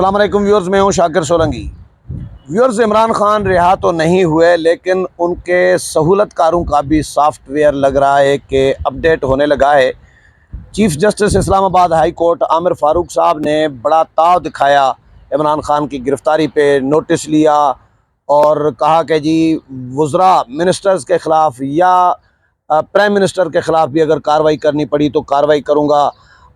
अस्सलाम वालेकुम व्यूअर्स, मैं हूं शाकिर सोलंकी। व्यूअर्स, इमरान खान रिहा तो नहीं हुए, लेकिन उनके सहूलतकारों का भी सॉफ्टवेयर लग रहा है कि अपडेट होने लगा है। Chief justice Islamabad high court Aamir Farooq साहब ने बड़ा ताव दिखाया इमरान खान की गिरफ़्तारी पे, नोटिस लिया और कहा कि जी वज़रा मिनिस्टर्स के ख़िलाफ़ या प्राइम मिनिस्टर के ख़िलाफ़ भी अगर कार्रवाई करनी पड़ी तो कार्रवाई करूँगा।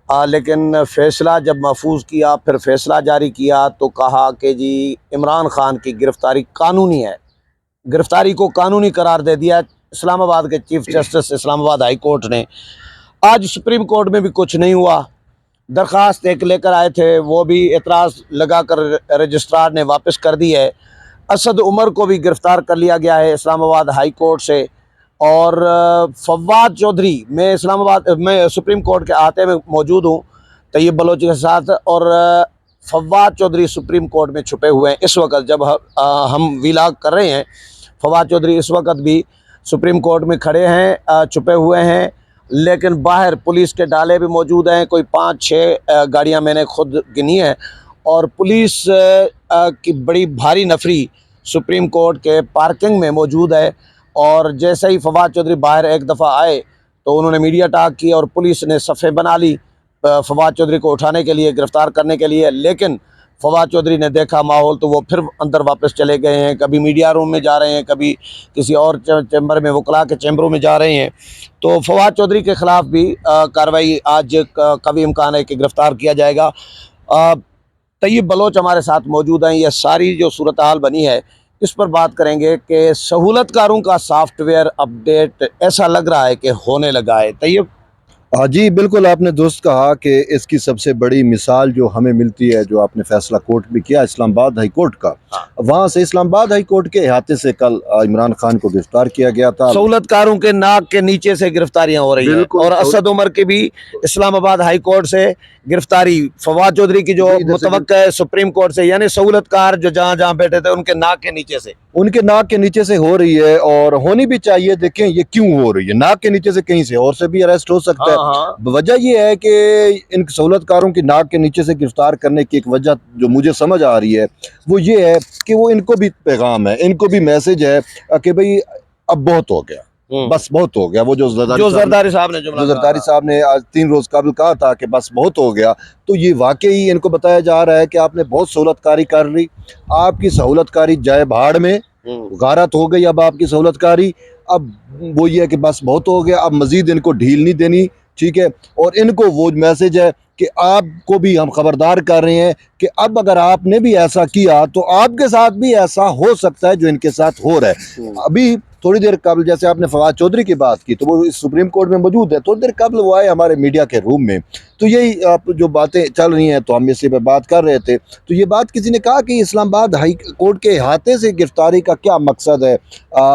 लेकिन फ़ैसला जब महफूज किया, फिर फ़ैसला जारी किया तो कहा कि जी इमरान खान की गिरफ़्तारी कानूनी है, गिरफ़्तारी को कानूनी करार दे दिया इस्लामाबाद के chief justice Islamabad high court ने। आज सुप्रीम कोर्ट में भी कुछ नहीं हुआ। दरख्वास्त एक लेकर आए थे, वो भी एतराज़ लगा कर रजिस्ट्रार ने वापस कर दी है। असद उमर को भी गिरफ़्तार कर लिया गया है इस्लामाबाद हाई कोर्ट से। और फवाद चौधरी, मैं सुप्रीम कोर्ट के अहाते में मौजूद हूँ तैयब बलोच के साथ, और फवाद चौधरी सुप्रीम कोर्ट में छुपे हुए हैं इस वक्त जब हम वीलाग कर रहे हैं। फवाद चौधरी इस वक्त भी सुप्रीम कोर्ट में खड़े हैं, छुपे हुए हैं, लेकिन बाहर पुलिस के डाले भी मौजूद हैं। कोई 5-6 गाड़ियाँ मैंने खुद गिनी है और पुलिस की बड़ी भारी नफरी सुप्रीम कोर्ट के पार्किंग में मौजूद है। और जैसे ही फवाद चौधरी बाहर एक दफ़ा आए तो उन्होंने मीडिया टॉक की और पुलिस ने सफ़े बना ली फवाद चौधरी को उठाने के लिए, गिरफ़्तार करने के लिए। लेकिन फवाद चौधरी ने देखा माहौल तो वो फिर अंदर वापस चले गए हैं। कभी मीडिया रूम में जा रहे हैं, कभी किसी और चैम्बर में, वकला के चैम्बरों में जा रहे हैं। तो फवाद चौधरी के ख़िलाफ़ भी कार्रवाई आज कभी इम्कान है कि गिरफ़्तार किया जाएगा। तैयब बलोच हमारे साथ मौजूद हैं। यह सारी जो सूरत हाल बनी है इस पर बात करेंगे कि सहूलतकारों का सॉफ्टवेयर अपडेट ऐसा लग रहा है कि होने लगा है। तैयब। हाँ जी, बिल्कुल आपने दुरुस्त कहा कि इसकी सबसे बड़ी मिसाल जो हमें मिलती है, जो आपने फैसला कोर्ट में किया इस्लामाबाद हाई कोर्ट का, वहाँ से इस्लामाबाद हाई कोर्ट के अहाते से कल इमरान खान को गिरफ्तार किया गया था। सहूलतकारों के नाक के नीचे से गिरफ्तारियां हो रही हैं और असद उमर की भी इस्लामाबाद हाई कोर्ट से गिरफ्तारी, फवाद चौधरी की जो मुतवक्का है सुप्रीम कोर्ट से, यानी सहूलतकार जो जहाँ जहाँ बैठे थे उनके नाक के नीचे से हो रही है और होनी भी चाहिए। देखें ये क्यों हो रही है, नाक के नीचे से कहीं से और से भी अरेस्ट हो सकता है। वजह ये है कि इन सहूलतकारों की नाक के नीचे से गिरफ्तार करने की एक वजह जो मुझे समझ आ रही है वो ये है कि वो इनको भी पैगाम है, इनको भी मैसेज है कि भाई अब बहुत हो गया, बस बहुत हो गया। वो जो जरदारी साहब ने आज 3 रोज कबल कहा था कि बस बहुत हो गया, तो ये वाकई इनको बताया जा रहा है कि आपने बहुत सहूलतकारी कर ली, आपकी सहूलतकारी जाए भाड़ में, गारत हो गई अब आपकी सहूलतकारी। अब वो ये है कि बस बहुत हो गया, अब मजीद इनको ढील नहीं देनी, ठीक है। और इनको वो मैसेज है कि आपको भी हम खबरदार कर रहे हैं कि अब अगर आपने भी ऐसा किया तो आपके साथ भी ऐसा हो सकता है जो इनके साथ हो रहा है। अभी थोड़ी देर कबल जैसे आपने फवाद चौधरी की बात की तो वो इस सुप्रीम कोर्ट में मौजूद है, थोड़ी देर कबल वो आए हमारे मीडिया के रूम में, तो यही आप जो बातें चल रही हैं तो हम इसी पे बात कर रहे थे। तो ये बात किसी ने कहा कि इस्लामाबाद हाई कोर्ट के अहाते से गिरफ्तारी का क्या मकसद है,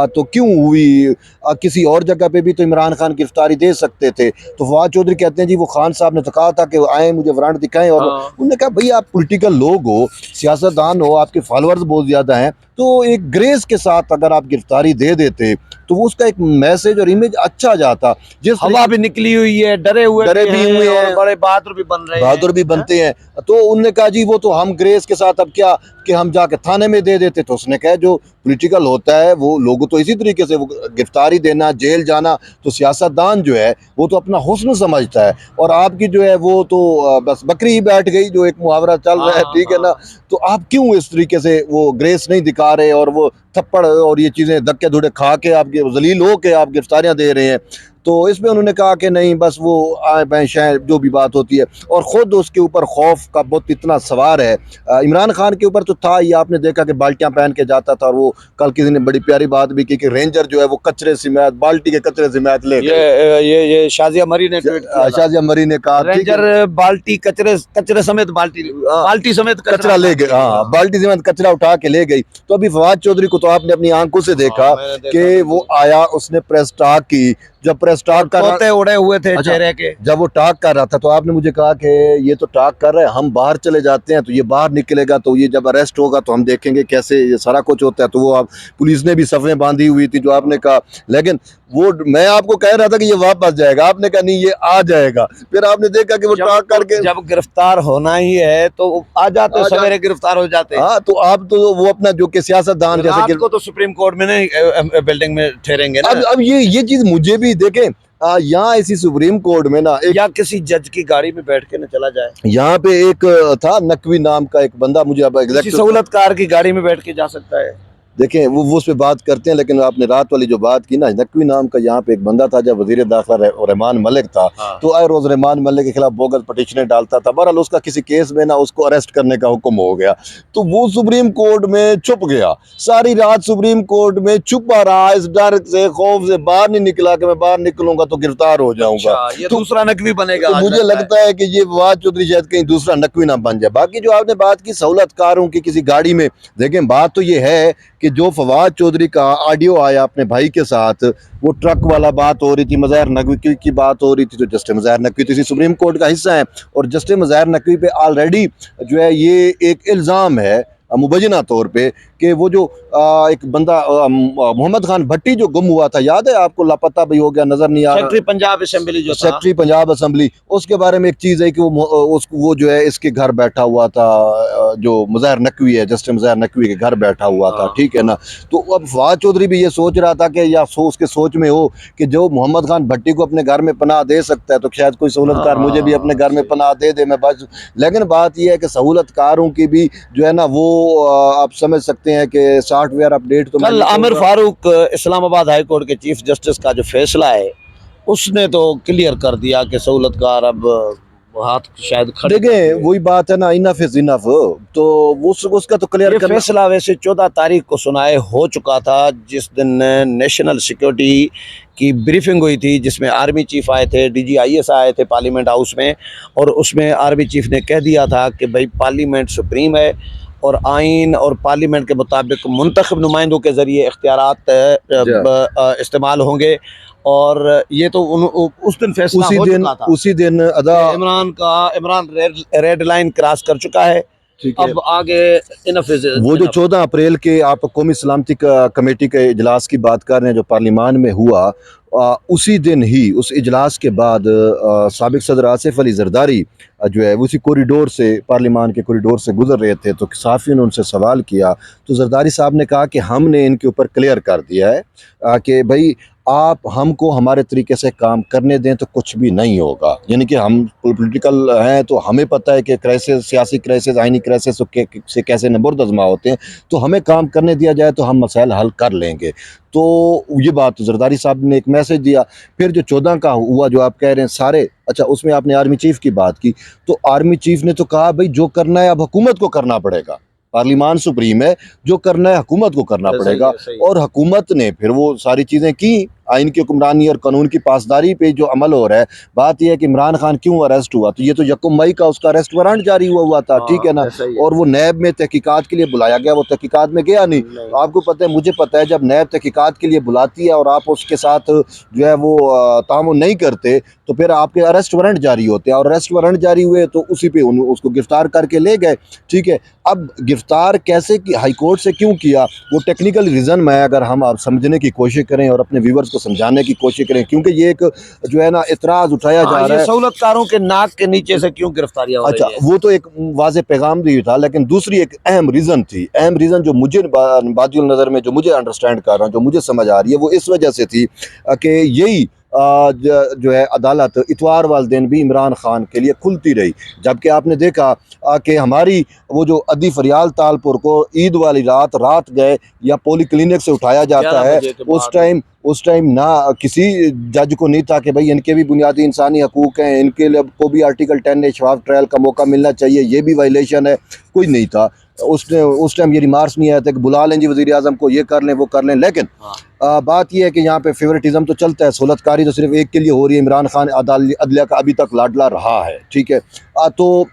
तो क्यों हुई, किसी और जगह पे भी तो इमरान खान गिरफ्तारी दे सकते थे। तो फवाद चौधरी कहते हैं जी वो खान साहब ने तो कहा था कि आए मुझे वारंट दिखाएं, और उन्होंने कहा भाई आप पॉलिटिकल लोग हो, सियासतदान हो, आपके फॉलोअर्स बहुत ज़्यादा हैं, तो एक ग्रेस के साथ अगर आप गिरफ्तारी दे देते तो वो उसका एक मैसेज और इमेज अच्छा जाता। जिस हवा भी निकली हुई है, डरे भी हुए हैं, बड़े बहादुर भी बन रहे हैं, बहादुर भी बनते हैं। तो उन्होंने कहा जी वो तो हम ग्रेस के साथ अब क्या कि हम जाके थाने में दे देते। तो उसने कहा जो पॉलिटिकल होता है वो लोगों तो इसी तरीके से, वो गिरफ्तारी देना, जेल जाना, तो सियासतदान जो है वो तो अपना हुस्न समझता है, और आपकी जो है वो तो बस बकरी ही बैठ गई, जो एक मुहावरा चल रहा है, ठीक है ना। तो आप क्यों इस तरीके से वो ग्रेस नहीं दिखा रहे और वो थप्पड़ और ये चीज़ें धक्के धुड़े खा के आप जलील हो के आप गिरफ्तारियाँ दे रहे हैं। तो इसमें उन्होंने कहा कि नहीं बस वो आए बैं शायद जो भी बात होती है, और ख़ुद उसके ऊपर खौफ का बहुत इतना सवार है। इमरान खान के ऊपर तो था ये, आपने देखा कि बाल्टियाँ पहन के जाता था, और वो कल किसी ने बड़ी प्यारी बात भी की कि रेंजर जो है वो कचरे समेत, बाल्टी के कचरे समेत ले गए। ये शाजिया मरी ने कहा रेंजर बाल्टी कचरे समेत बाल्टी समेत कचरा ले गए, हाँ बाल्टी समेत कचरा उठा के ले गई। तो अभी फवाद चौधरी को तो आपने अपनी आंखों से देखा कि वो आया, उसने प्रेस टॉक की, जब प्रेस टॉक कर तोते उड़े हुए थे चेहरे के, जब वो टॉक कर रहा था तो आपने मुझे कहा कि ये तो टॉक कर रहे हैं, हम बाहर चले जाते हैं तो ये बाहर निकलेगा, तो ये जब अरेस्ट होगा तो हम देखेंगे कैसे ये सारा कुछ होता है। तो वो आप पुलिस ने भी सफ़ें बांधी हुई थी जो आपने कहा, लेकिन वो मैं आपको कह रहा था कि ये वापस जाएगा, आपने कहा नहीं ये आ जाएगा, फिर आपने देखा कि वो टाक करके जब गिरफ्तार होना ही है तो आ जाते, आ जा- सवेरे गिरफ्तार हो जाते। हाँ, तो आप तो वो अपना जो कि सियासतदान जैसे रात कि को तो सुप्रीम कोर्ट में नहीं बिल्डिंग में ठहरेंगे ना, अब ये चीज मुझे भी देखें, यहाँ इसी सुप्रीम कोर्ट में ना एक या किसी जज की गाड़ी में बैठ के न चला जाए, यहाँ पे एक था नकवी नाम का एक बंदा, मुझे अब किसी एग्जैक्ट सहूलतकार की गाड़ी में बैठ के जा सकता है। देखें वो उस पर बात करते हैं, लेकिन आपने रात वाली जो बात की ना, नकवी नाम का यहाँ पे एक बंदा था, जब वजीर दाखिला रहमान मलिक था, हाँ। तो आए रोज रहमान मलिक के खिलाफ बोगस पटिशनें डालता था। बहरहाल उसका किसी केस में ना उसको अरेस्ट करने का हुक्म हो गया, तो वो सुप्रीम कोर्ट में छुप गया, सारी रात सुप्रीम कोर्ट में छुपा रहा, इस डर से खौफ से बाहर नहीं निकला कि मैं बाहर निकलूंगा तो गिरफ्तार हो जाऊंगा। अच्छा, ये तो दूसरा नकवी बनेगा तो आज मुझे लगता है। लगता है कि ये फवाद चौधरी शायद कहीं दूसरा नकवी ना बन जाए। बाकी जो आपने बात की सहूलतकारों की किसी गाड़ी में, देखें बात तो ये है कि जो फवाद चौधरी का ऑडियो आया अपने भाई के साथ, वो ट्रक वाला बात हो रही थी, मज़ाहिर नकवी की बात हो रही थी, तो जस्टिस मज़ाहिर नकवी तो इसी सुप्रीम कोर्ट का हिस्सा है, और जस्टिस मज़ाहिर नकवी पे ऑलरेडी जो है ये एक इल्ज़ाम है मुबैना तौर पे कि वो जो एक बंदा मोहम्मद खान भट्टी जो गुम हुआ था, याद है आपको, लापता भी हो गया, नजर नहीं आ रहा, सेक्रेटरी पंजाब असेंबली जो था, सेक्रेटरी पंजाब असेंबली, उसके बारे में एक चीज़ है कि वो जो है इसके घर बैठा हुआ था, जो मुज़ाहिर नकवी है, जस्टिस मुज़ाहिर नकवी के घर बैठा हुआ था, ठीक है ना। तो अब फवाद चौधरी भी ये सोच रहा था कि या उसके सोच में हो कि जो मोहम्मद खान भट्टी को अपने घर में पनाह दे सकता है, तो शायद कोई सहूलतकार मुझे भी अपने घर में पनाह दे दे, मैं बस। लेकिन बात यह है कि सहूलतकारों की भी जो है ना वो आप समझ सकते हैं कि सॉफ्टवेयर अपडेट तो कल आमिर फारूक इस्लामाबाद हाई कोर्ट के चीफ जस्टिस का जो फैसला है उसने तो क्लियर कर दिया कि सहूलतकार अब हाथ शायद खड़े कर देखें, दिए। वही बात है ना, इनफ इज इनफ, तो उसका तो क्लियर ये करना। फैसला वैसे 14 तारीख को सुनाए हो चुका था, जिस दिन नेशनल सिक्योरिटी की ब्रीफिंग हुई थी, जिसमें आर्मी चीफ आए थे, DGIS आए थे पार्लियामेंट हाउस में, और उसमें आर्मी चीफ ने कह दिया था कि भाई पार्लियामेंट सुप्रीम है और आइन और पार्लियामेंट के मुताबिक मुंतखब नुमाइंदों के ज़रिए इख्तियारात इस्तेमाल होंगे। और ये तो उस दिन फैसला हो चुका था, उसी दिन अदा इमरान रेड लाइन क्रॉस कर चुका है, ठीक है। अब आगे इनफ वो जो 14 अप्रैल के आप कौमी सलामती कमेटी के इजलास की बात कर रहे हैं जो पार्लियामान में हुआ, उसी दिन ही उस इजलास के बाद साबिक सदर आसिफ अली जरदारी जो है उसी कॉरिडोर से, पार्लियामान के कॉरिडोर से गुजर रहे थे, तो सहाफ़ियों ने उनसे सवाल किया, तो जरदारी साहब ने कहा कि हमने इनके ऊपर क्लियर कर दिया है कि भाई आप हमको हमारे तरीके से काम करने दें तो कुछ भी नहीं होगा, यानी कि हम पॉलिटिकल हैं तो हमें पता है कि क्राइसिस, सियासी क्राइसिस, आइनी क्राइसिस से कैसे नबुर्दज़मा होते हैं, तो हमें काम करने दिया जाए तो हम मसाइल हल कर लेंगे। तो ये बात जरदारी साहब ने एक मैसेज दिया। फिर जो 14 का हुआ जो आप कह रहे हैं सारे, अच्छा उसमें आपने आर्मी चीफ की बात की, तो आर्मी चीफ ने तो कहा भाई जो करना है अब हुकूमत को करना पड़ेगा, पार्लियामान सुप्रीम है, जो करना है हुकूमत को करना पड़ेगा। और हुकूमत ने फिर वो सारी चीज़ें की, आइन की हुक्मरानी और कानून की पासदारी पे जो अमल हो रहा है। बात यह है कि इमरान खान क्यों अरेस्ट हुआ, तो ये तो 1 मई का उसका अरेस्ट वारंट जारी हुआ था, ठीक है ना, और वो नैब में तहकीकात के लिए बुलाया गया, वो तहकीकात में गया नहीं। आपको पता है, मुझे पता है, जब नैब तहकीकात के लिए बुलाती है और आप उसके साथ जो है वो तामुन नहीं करते तो फिर आपके अरेस्ट वारंट जारी होते हैं, और अरेस्ट वारंट जारी हुए तो उसी पे उसको गिरफ्तार करके ले गए, ठीक है। अब गिरफ्तार कैसे की, हाई कोर्ट से क्यों किया, वो टेक्निकल रीज़न में अगर हम आप समझने की कोशिश करें और अपने व्यूवर्स को समझाने की कोशिश करें, क्योंकि ये एक जो है ना इतराज़ उठाया जा रहा है, सहूलतकारों के नाक के नीचे से क्यों गिरफ्तारियां हो अच्छा रही है? वो तो एक वाज़े पैगाम भी था, लेकिन दूसरी एक अहम रीज़न थी, अहम रीज़न जो मुझे बादिल नज़र में, जो मुझे अंडरस्टैंड कर रहा हूँ, जो मुझे समझ आ रही है, वो इस वजह से थी कि यही जो है अदालत इतवार वाले दिन भी इमरान खान के लिए खुलती रही, जबकि आपने देखा कि हमारी वो जो अदी फरियाल तालपुर को ईद वाली रात गए या पोली क्लिनिक से उठाया जाता है, उस टाइम ना किसी जज को नहीं था कि भाई इनके भी बुनियादी इंसानी हकूक़ हैं, इनके लिए को भी आर्टिकल 10 शफाफ ट्रायल का मौका मिलना चाहिए, ये भी वायलेशन है, कोई नहीं था। उस टाइम ये रिमार्क्स नहीं आया था कि बुला लें जी वज़ीर आज़म को, ये कर लें वो कर लें। लेकिन बात यह है कि यहाँ पे फेवरेटिज्म तो चलता है, सहूलतकारी तो सिर्फ एक के लिए हो रही है, इमरान खान अदलिया का अभी तक लाडला रहा है, ठीक है। तो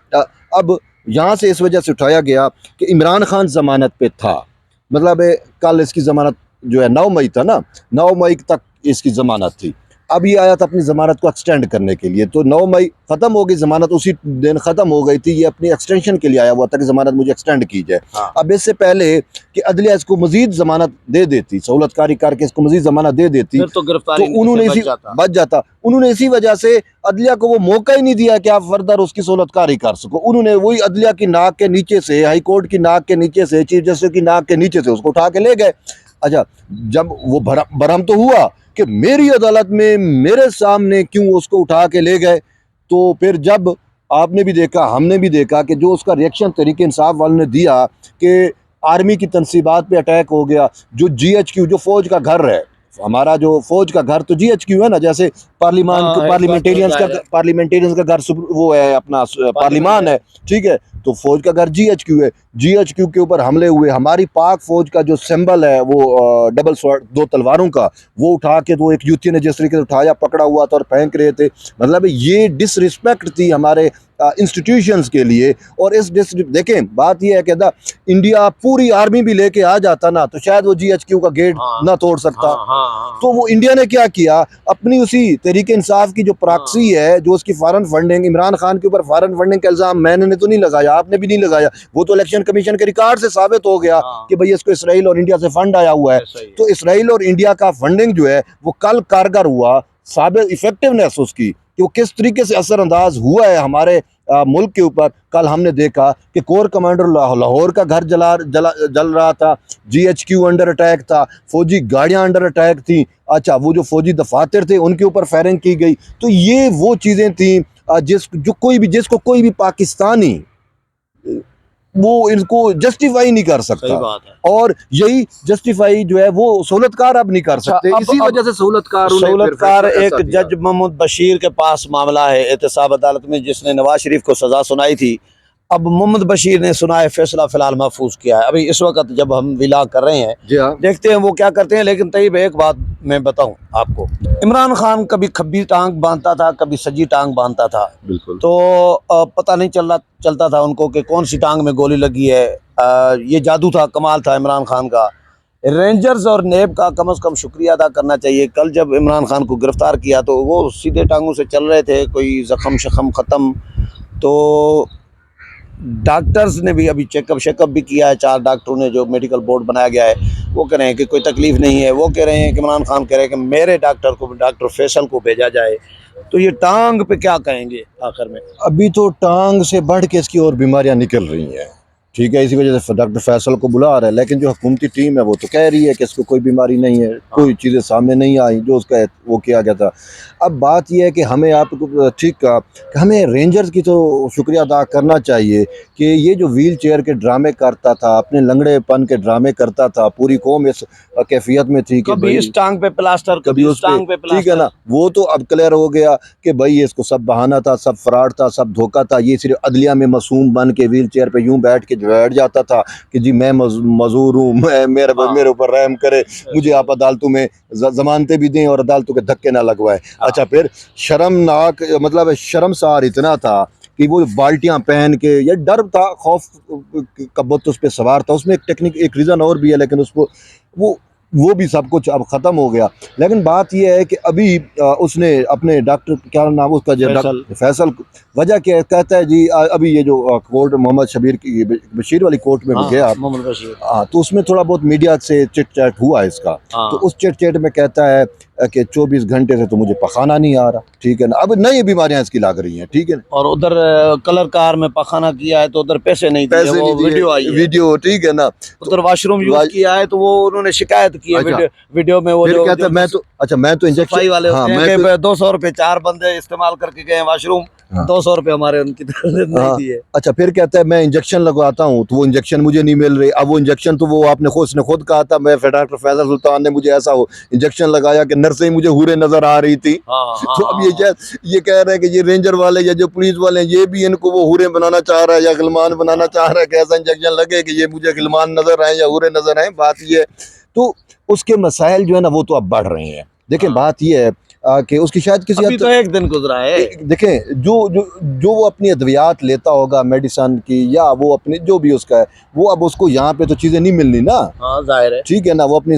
अब यहाँ से इस वजह से उठाया गया कि इमरान खान ज़मानत पे था, मतलब कल इसकी ज़मानत जो है 9 मई था ना, 9 मई तक इसकी ज़मानत थी, अब ये आया था अपनी ज़मानत को एक्सटेंड करने के लिए, तो 9 मई ख़त्म हो गई ज़मानत, उसी दिन ख़त्म हो गई थी। ये अपनी एक्सटेंशन के लिए आया हुआ था कि ज़मानत मुझे एक्सटेंड की जाए। हाँ। अब इससे पहले कि अदलिया इसको मज़ीद ज़मानत दे देती, सहूलतकारी करके इसको मज़ीद ज़मानत दे देती, फिर तो गिरफ्तारी तो उन्होंने से बच जाता। उन्होंने इसी वजह से अदलिया को वो मौका ही नहीं दिया कि आप फर्दर उसकी सहूलतकारी कर सको। उन्होंने वही अदलिया की नाक के नीचे से, हाई कोर्ट की नाक के नीचे से, चीफ जस्टिस की नाक के नीचे से उसको उठा के ले गए। अच्छा, जब वो भरम तो हुआ कि मेरी अदालत में मेरे सामने क्यों उसको उठा के ले गए, तो फिर जब आपने भी देखा, हमने भी देखा कि जो उसका रिएक्शन तरीके इंसाफ वालों ने दिया कि आर्मी की तनसीबात पे अटैक हो गया, जो GHQ, जो फौज का घर है, हमारा जो फौज का घर तो GHQ है ना, जैसे पार्लियामेंटेरियंस का घर वो है अपना पार्लिमान है, ठीक है, तो फौज का घर GHQ है। GHQ के ऊपर हमले हुए, हमारी पाक फौज का जो सिंबल है वो डबल स्वॉर्ड, 2 तलवारों का, वो उठा के, तो एक यूथी ने जिस तरीके से उठाया, पकड़ा हुआ था और फेंक रहे थे, मतलब ये डिसरिस्पेक्ट थी हमारे इंस्टीट्यूशंस के लिए। और इस देखें, बात ये है कि इंडिया पूरी आर्मी भी लेके आ जाता ना, तो शायद वो GHQ का गेट ना तोड़ सकता। तो वो इंडिया ने क्या किया, अपनी उसी तरीके इंसाफ की जो प्रॉक्सी है, जो उसकी फॉरेन फंडिंग, इमरान खान के ऊपर फॉरेन फंडिंग का इल्ज़ाम मैंने तो नहीं लगाया, आपने भी नहीं लगाया, वो तो इलेक्शन कमीशन के रिकॉर्ड से साबित हो गया कि भाई इसको इसराइल और इंडिया से फंड आया हुआ है। तो इसराइल और इंडिया का फंडिंग जो है वो कल कारगर हुआ, साबित इफेक्टिवनेस उसकी कि वो किस तरीके से असरअंदाज हुआ है हमारे मुल्क के ऊपर। कल हमने देखा कि कोर कमांडर लाहौर का घर जल रहा था, GHQ अंडर अटैक था, फौजी गाड़ियां अंडर अटैक थी। अच्छा, वो जो फौजी दफातर थे उनके ऊपर फायरिंग की गई। तो ये वो चीज़ें थी जिसको कोई भी पाकिस्तानी वो इनको जस्टिफाई नहीं कर सकता। सही बात है। और यही जस्टिफाई जो है वो सहूलतकार अब नहीं कर सकते। इसी वजह से सहूलतकार एक जज मोहम्मद बशीर के पास मामला है एहतसाब अदालत में, जिसने नवाज शरीफ को सजा सुनाई थी। अब मोहम्मद बशीर ने सुना है, फैसला फिलहाल महफूज किया है। अभी इस वक्त जब हम विला कर रहे हैं, जी हाँ, देखते हैं वो क्या करते हैं। लेकिन तैयब एक बात मैं बताऊं आपको, इमरान खान कभी खब्बी टांग बांधता था, कभी सजी टांग बांधता था, बिल्कुल। तो पता नहीं चलता था उनको कि कौन सी टांग में गोली लगी है। ये जादू था, कमाल था इमरान खान का। रेंजर्स और नेब का कम से कम शुक्रिया अदा करना चाहिए। कल जब इमरान खान को गिरफ्तार किया तो वो सीधे टांगों से चल रहे थे, कोई जख्म शख्म ख़त्म। तो डॉक्टर्स ने भी अभी चेकअप भी किया है, 4 डॉक्टरों ने, जो मेडिकल बोर्ड बनाया गया है, वो कह रहे हैं कि कोई तकलीफ़ नहीं है। वो कह रहे हैं कि इमरान खान कह रहे हैं कि मेरे डॉक्टर को, डॉक्टर फैसल को भेजा जाए। तो ये टांग पे क्या कहेंगे आखिर में? अभी तो टांग से बढ़ के इसकी और बीमारियां निकल रही हैं, ठीक है, इसी वजह से डॉक्टर फैसल को बुला रहा है। लेकिन जो हुकूमती टीम है वो तो कह रही है कि इसको कोई बीमारी नहीं है, कोई चीज़ें सामने नहीं आई जो उसका वो किया गया था। अब बात यह है कि हमें आपको ठीक कहा कि हमें रेंजर्स की तो शुक्रिया अदा करना चाहिए कि ये जो व्हील चेयर के ड्रामे करता था, अपने लंगड़ेपन के ड्रामे करता था, पूरी कौम इस कैफियत में थी कि कभी इस टांग पे प्लास्टर, कभी उस टांग पे, ठीक है ना। वो तो अब क्लियर हो गया कि भाई इसको सब बहाना था, सब फ्रॉड था, सब धोखा था। ये सिर्फ अदलिया में मासूम बन के व्हील चेयर पे यूं बैठ के बैठ जाता था कि जी मैं मजूर हूँ, मेरे ऊपर रहम करे, मुझे आप अदालतों में जमानतें भी दें और अदालतों के धक्के ना लगवाएं। अच्छा, फिर शर्मनाक, मतलब शर्मसार इतना था कि वो बाल्टियां पहन के, ये डर था, खौफ का बुत उस पर सवार था। उसमें एक टेक्निक, एक रीज़न और भी है, लेकिन उसको वो भी सब कुछ अब ख़त्म हो गया। लेकिन बात यह है कि अभी उसने अपने डॉक्टर, क्या नाम उसका, जो फैसल, वजह क्या कहता है जी, अभी ये जो कोर्ट मोहम्मद शबीर की, बशीर वाली कोर्ट में गया, मोहम्मद बशीर, तो उसमें थोड़ा बहुत मीडिया से चिट चैट हुआ इसका। तो उस चिट चैट में कहता है कि 24 घंटे से तो मुझे पखाना नहीं आ रहा, ठीक है ना। अब नई बीमारियां इसकी लग रही हैं, ठीक है ना। और उधर कलर कार में पखाना किया है तो उधर पैसे नहीं दिए, वो वीडियो आई है, वीडियो, ठीक है ना। उधर वॉशरूम यूज किया है तो वो उन्होंने शिकायत की है। वीडियो में वो जो कहता है मैं तो इंजेक्शन वाले होते हैं कि 200 रुपए 4 बंदे इस्तेमाल करके गए वॉशरूम, 200 रुपए हमारे उनकी तरफ नहीं दिए। अच्छा, फिर कहता है मैं इंजेक्शन लगवाता हूँ तो वो इंजेक्शन मुझे नहीं मिल रही। अब वो इंजेक्शन तो वो आपने उसने खुद कहा था, मैं डॉक्टर फैसल सुल्तान ने मुझे ऐसा इंजेक्शन लगाया कि नर्सें ही मुझे हुरे नजर आ रही थी। तो अब ये कह रहे हैं कि ये रेंजर वाले या जो पुलिस वाले हैं, ये भी इनको वो हुरे बनाना चाह रहा है या गिलमान बनाना चाह रहा है कि ऐसा इंजेक्शन लगे कि ये मुझे गिलमान नजर आए या हुरे नजर आए। बात ये है, तो उसके मसाइल जो है ना वो तो अब बढ़ रहे हैं। देखें, बात यह है कि उसकी शायद किसी अभी हद तो एक दिन गुजरा है। देखें जो जो जो वो अपनी अद्वियात लेता होगा मेडिसन की, या वो अपने जो भी उसका है, वो अब उसको यहाँ पे तो चीज़ें नहीं मिलनी ना। हाँ जाहिर है। ठीक है ना, वो अपनी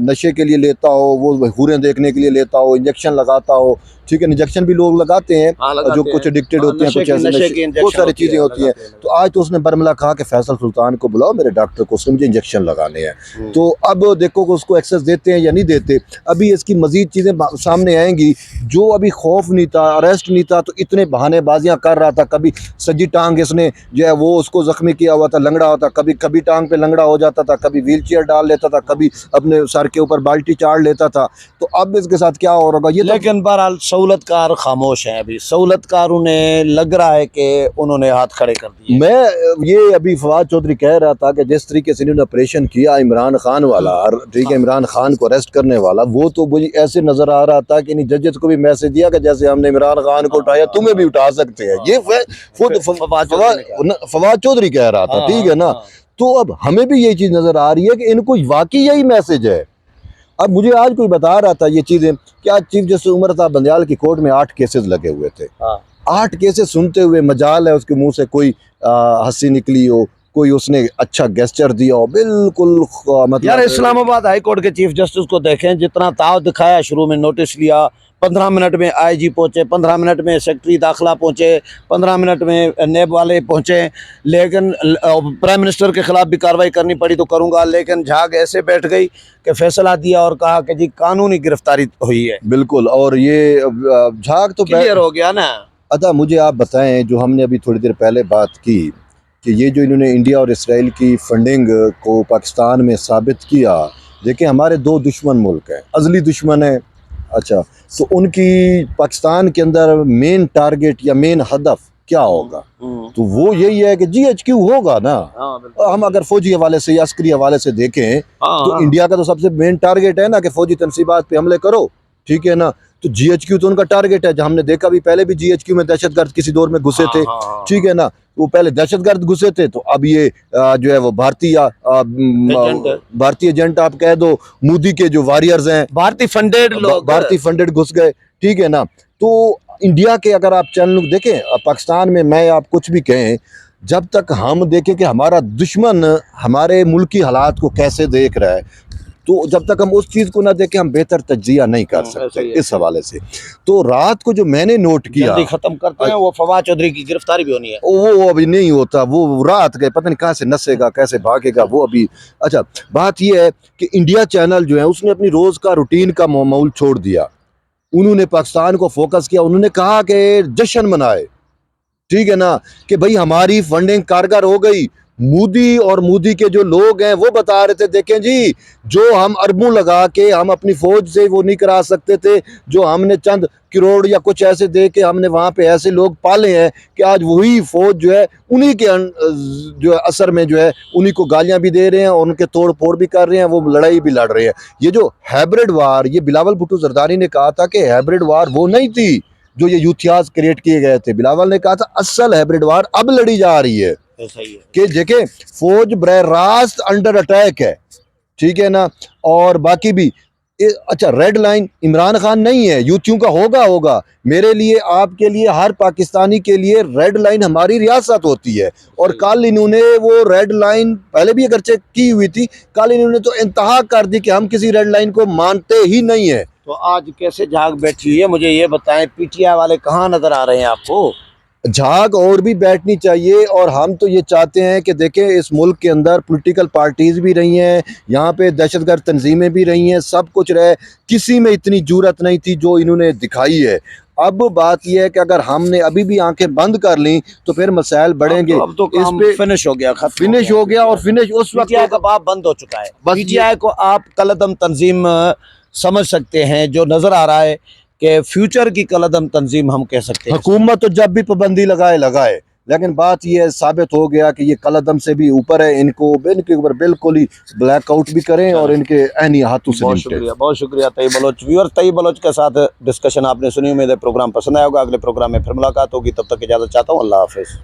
नशे के लिए लेता हो, वो हूरें देखने के लिए लेता हो, इंजेक्शन लगाता हो। ठीक है, इंजेक्शन भी लोग लगाते हैं, हाँ जो लगाते कुछ हैं। एडिक्टेड हाँ, होते हैं, कुछ ऐसे नशे की बहुत इंजेक्शन सारी होती चीज़ें है, होती हैं। लगाते हैं। तो आज तो उसने बरमला कहा कि फैसल सुल्तान को बुलाओ मेरे डॉक्टर को, उसने मुझे इंजेक्शन लगाने हैं। तो अब देखो कि उसको एक्सेस देते हैं या नहीं देते। अभी इसकी मजीद चीज़ें सामने आएंगी। जो अभी खौफ नहीं था, अरेस्ट नहीं था, तो इतने बहानेबाजियाँ कर रहा था। कभी सज्जी टांग इसने जो है वो उसको जख्मी किया हुआ था, लंगड़ा होता, कभी कभी टांग पे लंगड़ा हो जाता था, कभी व्हील चेयर डाल लेता था, कभी अपने सर के ऊपर बाल्टी चाड़ लेता था। तो अब इसके साथ क्या हो रहा ये तो लेकिन बहरहाल सहूलतकार खामोश हैं अभी। सहूलतकारों ने लग रहा है कि उन्होंने हाथ खड़े कर दिए। मैं ये अभी फवाद चौधरी कह रहा था कि जिस तरीके से इन्होंने ऑपरेशन किया इमरान खान वाला, ठीक है, इमरान खान को अरेस्ट करने वाला, वो तो मुझे ऐसे नजर आ रहा था कि इन जजेस को भी मैसेज दिया कि जैसे हमने इमरान खान को उठाया तुम्हें भी उठा सकते हैं। ये खुद फवाद चौधरी कह रहा था, ठीक है ना। तो अब हमें भी ये चीज नजर आ रही है कि इनको वाकई यही मैसेज है। अब मुझे आज कोई बता रहा था ये चीजें कि आज चीफ जस्टिस उमर साहब बंदयाल की कोर्ट में 8 केसेस लगे हुए थे। 8 केसेस सुनते हुए मजाल है उसके मुंह से कोई हंसी निकली हो, कोई उसने अच्छा गेस्चर दिया हो, बिल्कुल मतलब। यार इस्लामाबाद हाई कोर्ट के चीफ जस्टिस को देखें, जितना ताव दिखाया, शुरू में नोटिस लिया, 15 मिनट में आईजी पहुंचे, 15 मिनट में सेक्रेटरी दाखिला पहुंचे, 15 मिनट में नेब वाले पहुंचे। लेकिन प्राइम मिनिस्टर के खिलाफ भी कार्रवाई करनी पड़ी तो करूंगा, लेकिन झाग ऐसे बैठ गई कि फैसला दिया और कहा कि जी कानूनी गिरफ्तारी हुई है। बिल्कुल, और ये झाग तो क्लियर हो गया ना। अदा मुझे आप बताएं, जो हमने अभी थोड़ी देर पहले बात की कि ये जो इन्होंने इंडिया और इसराइल की फंडिंग को पाकिस्तान में साबित किया। देखिए हमारे 2 दुश्मन मुल्क हैं, अज़ली दुश्मन है। अच्छा, तो उनकी पाकिस्तान के अंदर मेन टारगेट या मेन हदफ क्या होगा? तो वो यही है कि GHQ होगा ना। हम अगर फौजी हवाले से या अस्करी हवाले से देखें तो इंडिया का तो सबसे मेन टारगेट है ना कि फौजी तनसीबात पे हमले करो, ठीक है ना। तो GHQ तो उनका टारगेट है। जहाँ हमने देखा भी पहले भी GHQ में दहशतगर्द किसी दौर में घुसे थे, ठीक है ना। वो पहले दहशतगर्द घुसे थे, तो अब ये जो है वो भारतीय एजेंट आप कह दो, मोदी के जो वॉरियर्स हैं, भारतीय फंडेड घुस गए, ठीक है ना। तो इंडिया के अगर आप चैनल देखें पाकिस्तान में, मैं आप कुछ भी कहें, जब तक हम देखें कि हमारा दुश्मन हमारे मुल्क की हालात को कैसे देख रहा है, तो जब तक हम उस चीज़ को ना देखें हम बेहतर तज्जिया नहीं कर सकते इस हवाले से। तो रात को जो मैंने नोट किया, खत्म करते हैं, वो फवाद चौधरी की गिरफ्तारी भी होनी है। वो अभी नहीं होता, वो रात गए, पता नहीं कहाँ से नसेगा, कैसे भागेगा वो अभी। अच्छा, बात ये है कि इंडिया चैनल जो है उसने अपनी रोज़ का रूटीन का मामूल छोड़ दिया। उन्होंने पाकिस्तान को फोकस किया। उन्होंने कहा कि जश्न मनाए, ठीक है ना, कि भाई हमारी फंडिंग कारगर हो गई। मोदी और मोदी के जो लोग हैं वो बता रहे थे, देखें जी, जो हम अरबों लगा के हम अपनी फौज से वो नहीं करा सकते थे, जो हमने चंद करोड़ या कुछ ऐसे दे के हमने वहाँ पे ऐसे लोग पाले हैं कि आज वही फौज जो है उन्हीं के जो है असर में जो है उन्हीं को गालियाँ भी दे रहे हैं और उनके तोड़ फोड़ भी कर रहे हैं, वो लड़ाई भी लड़ रहे हैं। ये जो हाइब्रिड वार, ये बिलावल भुट्टो जरदारी ने कहा था कि हाइब्रिड वार वो नहीं थी जो ये यूथियाज क्रिएट किए गए थे। बिलावल ने कहा था असल हाइब्रिड वार अब लड़ी जा रही है कि देखे फौज बरह रास्त अंडर अटैक है, ठीक है ना। और बाकी भी अच्छा, रेड लाइन इमरान खान नहीं है, यूथियों का होगा मेरे लिए, आपके लिए, हर पाकिस्तानी के लिए रेड लाइन हमारी रियासत होती है। और कल इन्होंने वो रेड लाइन पहले भी अगर चेक की हुई थी, कल इन्होंने तो इंतहा कर दी कि हम किसी रेड लाइन को मानते ही नहीं है। तो आज कैसे झाग बैठी हुई है, मुझे ये बताएं। PTI वाले कहाँ नजर आ रहे हैं आपको? झाग और भी बैठनी चाहिए। और हम तो ये चाहते हैं कि देखें इस मुल्क के अंदर पॉलिटिकल पार्टीज़ भी रही हैं, यहाँ पे दहशतगर्द तंजीमें भी रही हैं, सब कुछ रहे, किसी में इतनी जुर्रत नहीं थी जो इन्होंने दिखाई है। अब बात यह है कि अगर हमने अभी भी आंखें बंद कर ली तो फिर मसाइल बढ़ेंगे। अब तो इस पे फिनिश हो गया, फिनिश हो गया। और फिनिश उस वक्त PTI का बाप बंद हो चुका है। PTI को आप कलदम तंजीम समझ सकते हैं, जो नजर आ रहा है कि फ्यूचर की कलदम तंजीम हम कह सकते हैं। हुकूमत तो जब भी पाबंदी लगाए, लेकिन बात यह साबित हो गया कि ये कलदम से भी ऊपर है। इनके ऊपर बिल्कुल ही ब्लैकआउट भी करें और इनके ऐनी हाथों से बहुत शुक्रिया तैयब बलोच। व्यूअर, तैयब बलोच के साथ डिस्कशन आपने सुनी, उम्मीद है प्रोग्राम पसंद आया होगा। अगले प्रोग्राम में फिर मुलाकात होगी, तब तक इजाजत चाहता हूँ। अल्लाह हाफिज़।